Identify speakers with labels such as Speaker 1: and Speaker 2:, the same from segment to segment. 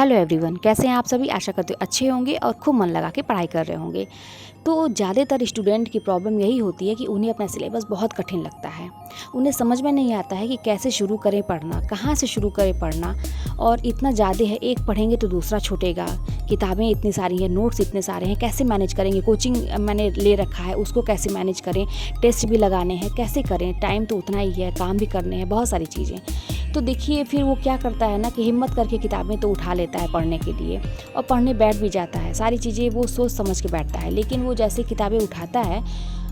Speaker 1: Hello everyone, कैसे हैं आप सभी। आशा करते हो अच्छे होंगे और खूब मन लगा के पढ़ाई कर रहे होंगे। तो ज़्यादातर स्टूडेंट की प्रॉब्लम यही होती है कि उन्हें अपना सिलेबस बहुत कठिन लगता है। उन्हें समझ में नहीं आता है कि कैसे शुरू करें पढ़ना, कहाँ से शुरू करें पढ़ना। और इतना ज़्यादा है, एक पढ़ेंगे तो दूसरा छूटेगा। किताबें इतनी सारी हैं, नोट्स इतने सारे हैं, कैसे मैनेज करेंगे। कोचिंग मैंने ले रखा है, उसको कैसे मैनेज करें। टेस्ट भी लगाने हैं, कैसे करें। टाइम तो उतना ही है, काम भी करने हैं, बहुत सारी चीज़ें। तो देखिए फिर वो क्या करता है ना कि हिम्मत करके किताबें तो उठा लेता है पढ़ने के लिए, और पढ़ने बैठ भी जाता है। सारी चीज़ें वो सोच समझ के बैठता है, लेकिन वो जैसे किताबें उठाता है,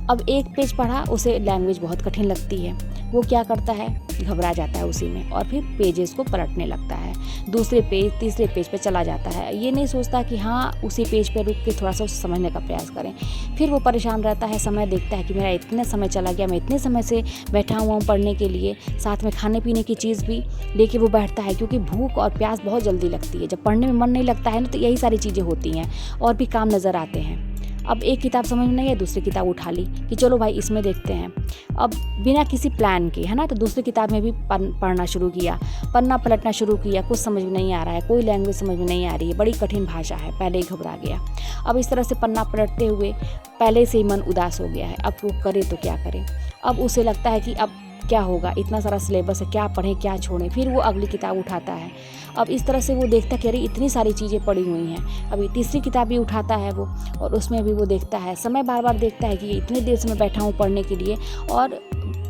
Speaker 1: अब एक पेज पढ़ा, उसे लैंग्वेज बहुत कठिन लगती है। वो क्या करता है, घबरा जाता है उसी में, और फिर पेजेस को पलटने लगता है। दूसरे पेज, तीसरे पेज पे चला जाता है। ये नहीं सोचता कि हाँ, उसी पेज पे रुक के थोड़ा सा उसे समझने का प्रयास करें। फिर वो परेशान रहता है, समय देखता है कि मेरा इतने समय चला गया, मैं इतने समय से बैठा हुआ हूँ पढ़ने के लिए, साथ में खाने पीने की चीज़ भी लेके वो बैठता है, क्योंकि भूख और प्यास बहुत जल्दी लगती है। जब पढ़ने में मन नहीं लगता है ना, तो यही सारी चीज़ें होती हैं, और भी काम नज़र आते हैं। अब एक किताब समझ में नहीं है, दूसरी किताब उठा ली कि चलो भाई इसमें देखते हैं। अब बिना किसी प्लान के, है ना, तो दूसरी किताब में भी पढ़ना शुरू किया, पन्ना पलटना शुरू किया। कुछ समझ में नहीं आ रहा है, कोई लैंग्वेज समझ में नहीं आ रही है, बड़ी कठिन भाषा है, पहले ही घबरा गया। अब इस तरह से पन्ना पलटते हुए पहले से ही मन उदास हो गया है। अब वो करे तो क्या करे। अब उसे लगता है कि अब क्या होगा, इतना सारा सिलेबस है, क्या पढ़ें क्या छोड़ें। फिर वो अगली किताब उठाता है। अब इस तरह से वो देखता है कि अरे इतनी सारी चीज़ें पड़ी हुई हैं। अभी तीसरी किताब भी उठाता है वो, और उसमें भी वो देखता है, समय बार बार देखता है कि इतने देर से मैं बैठा हूँ पढ़ने के लिए, और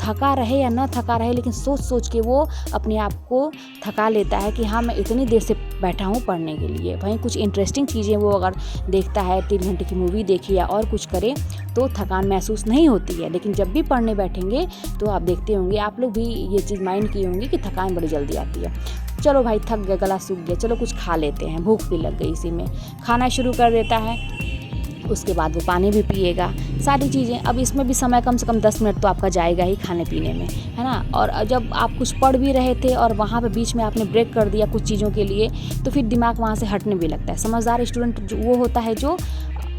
Speaker 1: थका रहे या ना थका रहे, लेकिन सोच सोच के वो अपने आप को थका लेता है कि हाँ, मैं इतनी देर से बैठा हूँ पढ़ने के लिए। वहीं कुछ इंटरेस्टिंग चीज़ें वो अगर देखता है, 3 घंटे की मूवी देखी या और कुछ करे, तो थकान महसूस नहीं होती है। लेकिन जब भी पढ़ने बैठेंगे तो आप देखते होंगे, आप लोग भी ये चीज़ माइंड किए होंगे कि थकान बड़ी जल्दी आती है। चलो भाई, थक गए, गला सूख गया, चलो कुछ खा लेते हैं, भूख भी लग गई। इसी में खाना शुरू कर देता है। उसके बाद वो पानी भी पिएगा, सारी चीज़ें। अब इसमें भी समय कम से कम 10 मिनट तो आपका जाएगा ही खाने पीने में, है ना। और जब आप कुछ पढ़ भी रहे थे और वहाँ पे बीच में आपने ब्रेक कर दिया कुछ चीज़ों के लिए, तो फिर दिमाग वहाँ से हटने भी लगता है। समझदार स्टूडेंट जो वो होता है जो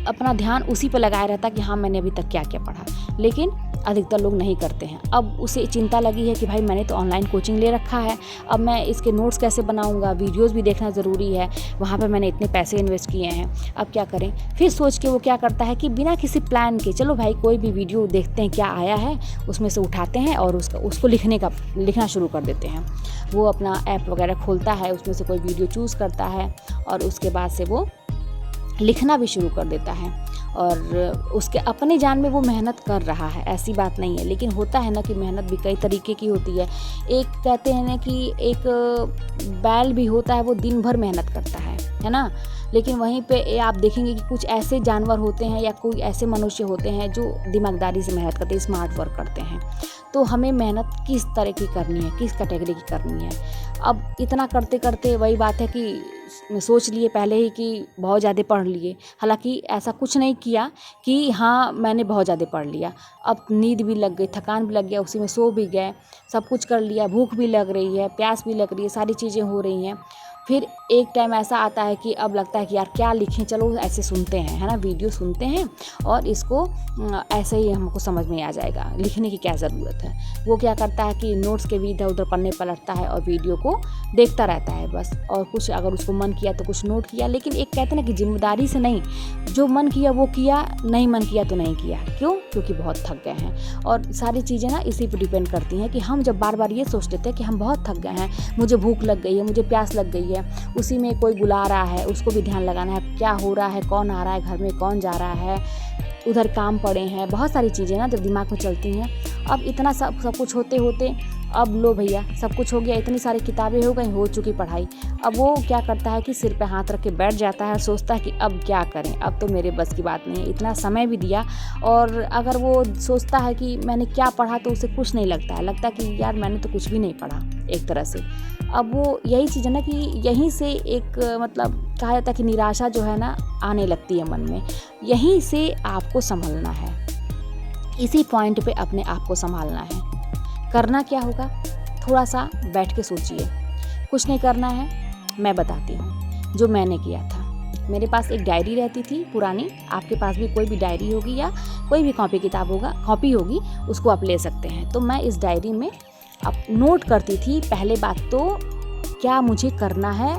Speaker 1: अपना ध्यान उसी पर लगाए रहता है कि हाँ, मैंने अभी तक क्या क्या पढ़ा। लेकिन अधिकतर लोग नहीं करते हैं। अब उसे चिंता लगी है कि भाई मैंने तो ऑनलाइन कोचिंग ले रखा है, अब मैं इसके नोट्स कैसे बनाऊंगा, वीडियोस भी देखना ज़रूरी है, वहाँ पे मैंने इतने पैसे इन्वेस्ट किए हैं, अब क्या करें। फिर सोच के वो क्या करता है कि बिना किसी प्लान के, चलो भाई कोई भी वीडियो देखते हैं क्या आया है, उसमें से उठाते हैं और उसको लिखना शुरू कर देते हैं। वो अपना ऐप वगैरह खोलता है, उसमें से कोई वीडियो चूज़ करता है, और उसके बाद से वो लिखना भी शुरू कर देता है। और उसके अपनी जान में वो मेहनत कर रहा है, ऐसी बात नहीं है। लेकिन होता है ना कि मेहनत भी कई तरीके की होती है। एक कहते हैं ना कि एक बैल भी होता है, वो दिन भर मेहनत करता है ना। लेकिन वहीं पे आप देखेंगे कि कुछ ऐसे जानवर होते हैं या कोई ऐसे मनुष्य होते हैं जो दिमागदारी से मेहनत करते हैं, स्मार्ट वर्क करते हैं। तो हमें मेहनत किस तरह की करनी है, किस कैटेगरी की करनी है। अब इतना करते करते वही बात है कि सोच लिए पहले ही कि बहुत ज़्यादा पढ़ लिए, हालांकि ऐसा कुछ नहीं किया कि हाँ मैंने बहुत ज़्यादा पढ़ लिया। अब नींद भी लग गई, थकान भी लग गया, उसी में सो भी गए, सब कुछ कर लिया, भूख भी लग रही है, प्यास भी लग रही है, सारी चीज़ें हो रही हैं। फिर एक टाइम ऐसा आता है कि अब लगता है कि यार क्या लिखें, चलो ऐसे सुनते हैं, है ना, वीडियो सुनते हैं, और इसको ऐसे ही हमको समझ में आ जाएगा, लिखने की क्या ज़रूरत है। वो क्या करता है कि नोट्स के भी इधर उधर पन्ने पलटता है और वीडियो को देखता रहता है बस। और कुछ अगर उसको मन किया तो कुछ नोट किया, लेकिन एक कहते हैं ना कि जिम्मेदारी से नहीं, जो मन किया वो किया, नहीं मन किया तो नहीं किया। क्यों? क्योंकि बहुत थक गए हैं। और सारी चीज़ें ना इसी पर डिपेंड करती हैं कि हम जब बार बार ये सोचते थे कि हम बहुत थक गए हैं, मुझे भूख लग गई है, मुझे प्यास लग गई है, उसी में कोई बुला रहा है, उसको भी ध्यान लगाना है, क्या हो रहा है, कौन आ रहा है, घर में कौन जा रहा है, उधर काम पड़े हैं, बहुत सारी चीज़ें ना जब दिमाग में चलती हैं। अब इतना सब कुछ होते होते अब लो भैया, सब कुछ हो गया, इतनी सारी किताबें हो गई, हो चुकी पढ़ाई। अब वो क्या करता है कि सिर पे हाथ रख के बैठ जाता है और सोचता है कि अब क्या करें, अब तो मेरे बस की बात नहीं है, इतना समय भी दिया। और अगर वो सोचता है कि मैंने क्या पढ़ा, तो उसे कुछ नहीं लगता है, लगता है कि यार मैंने तो कुछ भी नहीं पढ़ा एक तरह से। अब वो यही चीज़ है ना कि यहीं से एक मतलब कहा जाता है कि निराशा जो है ना आने लगती है मन में। यहीं से आपको संभलना है, इसी पॉइंट पे अपने आप को संभालना है। करना क्या होगा, थोड़ा सा बैठ के सोचिए। कुछ नहीं करना है, मैं बताती हूँ जो मैंने किया था। मेरे पास एक डायरी रहती थी पुरानी, आपके पास भी कोई भी डायरी होगी या कोई भी कॉपी होगी, उसको आप ले सकते हैं। तो मैं इस डायरी में अब नोट करती थी, पहले बात तो क्या मुझे करना है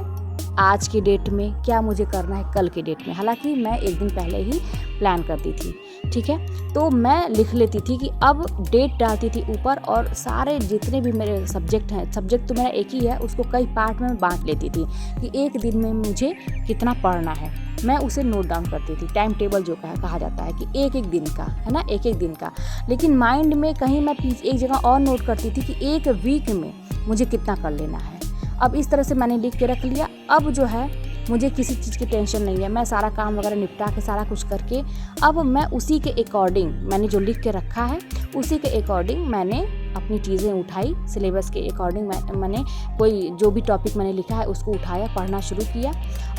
Speaker 1: आज की डेट में, क्या मुझे करना है कल की डेट में। हालांकि मैं एक दिन पहले ही प्लान करती थी, ठीक है। तो मैं लिख लेती थी कि अब डेट डालती थी ऊपर, और सारे जितने भी मेरे सब्जेक्ट हैं, सब्जेक्ट तो मेरा एक ही है, उसको कई पार्ट में बांट लेती थी कि एक दिन में मुझे कितना पढ़ना है। मैं उसे नोट डाउन करती थी, टाइम टेबल जो कहा जाता है कि एक एक दिन का, है ना, एक एक दिन का। लेकिन माइंड में कहीं मैं एक जगह और नोट करती थी कि एक वीक में मुझे कितना कर लेना है। अब इस तरह से मैंने लिख के रख लिया। अब जो है मुझे किसी चीज़ की टेंशन नहीं है, मैं सारा काम वगैरह निपटा के सारा कुछ करके अब मैं उसी के अकॉर्डिंग, मैंने जो लिख के रखा है उसी के अकॉर्डिंग मैंने अपनी चीज़ें उठाई। सिलेबस के अकॉर्डिंग मैंने कोई जो भी टॉपिक मैंने लिखा है उसको उठाया, पढ़ना शुरू किया।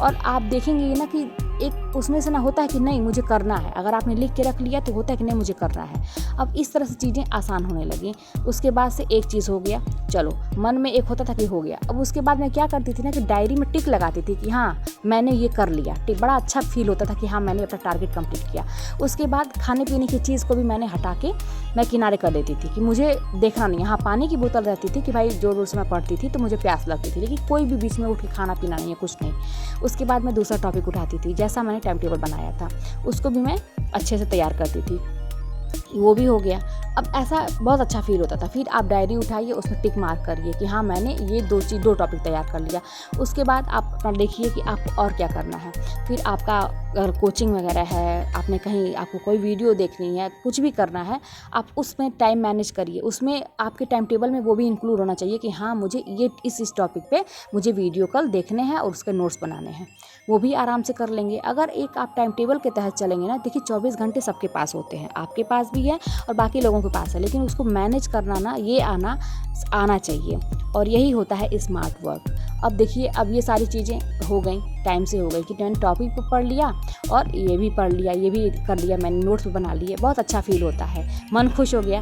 Speaker 1: और आप देखेंगे ये ना कि एक उसमें से ना होता है कि नहीं मुझे करना है, अगर आपने लिख के रख लिया तो होता है कि नहीं मुझे करना है। अब इस तरह से चीज़ें आसान होने लगी। उसके बाद से एक चीज़ हो गया, चलो मन में एक होता था कि हो गया। अब उसके बाद मैं क्या करती थी ना कि डायरी में टिक लगाती थी कि हाँ मैंने ये कर लिया, टिक। बड़ा अच्छा फील होता था कि हाँ मैंने अपना टारगेट कंप्लीट किया। उसके बाद खाने पीने की चीज़ को भी मैंने हटा के मैं किनारे कर देती थी कि मुझे देखना नहीं। हाँ पानी की बोतल रहती थी कि भाई जो रोज़ मैं पढ़ती थी तो मुझे प्यास लगती थी, लेकिन कोई भी बीच में उठ के खाना पीना नहीं है, कुछ नहीं। उसके बाद मैं दूसरा टॉपिक उठाती थी, जैसा मैंने टाइम टेबल बनाया था उसको भी मैं अच्छे से तैयार करती थी, वो भी हो गया। अब ऐसा बहुत अच्छा फील होता था। फिर आप डायरी उठाइए, उसमें टिक मार्क करिए कि हाँ मैंने ये दो टॉपिक तैयार कर लिया। उसके बाद आप अपना देखिए कि आपको और क्या करना है। फिर आपका अगर कोचिंग वगैरह है, आपने कहीं आपको कोई वीडियो देखनी है, कुछ भी करना है, आप उसमें टाइम मैनेज करिए। उसमें आपके टाइम टेबल में वो भी इंक्लूड होना चाहिए कि हाँ मुझे ये इस टॉपिक पे मुझे वीडियो कल देखने हैं और उसके नोट्स बनाने हैं, वो भी आराम से कर लेंगे। अगर एक आप टाइम टेबल के तहत चलेंगे ना, देखिए 24 घंटे सबके पास होते हैं, आपके पास भी है और बाकी लोगों के पास है, लेकिन उसको मैनेज करना ना ये आना चाहिए, और यही होता है स्मार्ट वर्क। अब देखिए अब ये सारी चीज़ें हो गई, टाइम से हो गई कि मैंने टॉपिक पे पढ़ लिया और ये भी पढ़ लिया, ये भी कर लिया, मैंने नोट्स भी बना लिए। बहुत अच्छा फील होता है, मन खुश हो गया।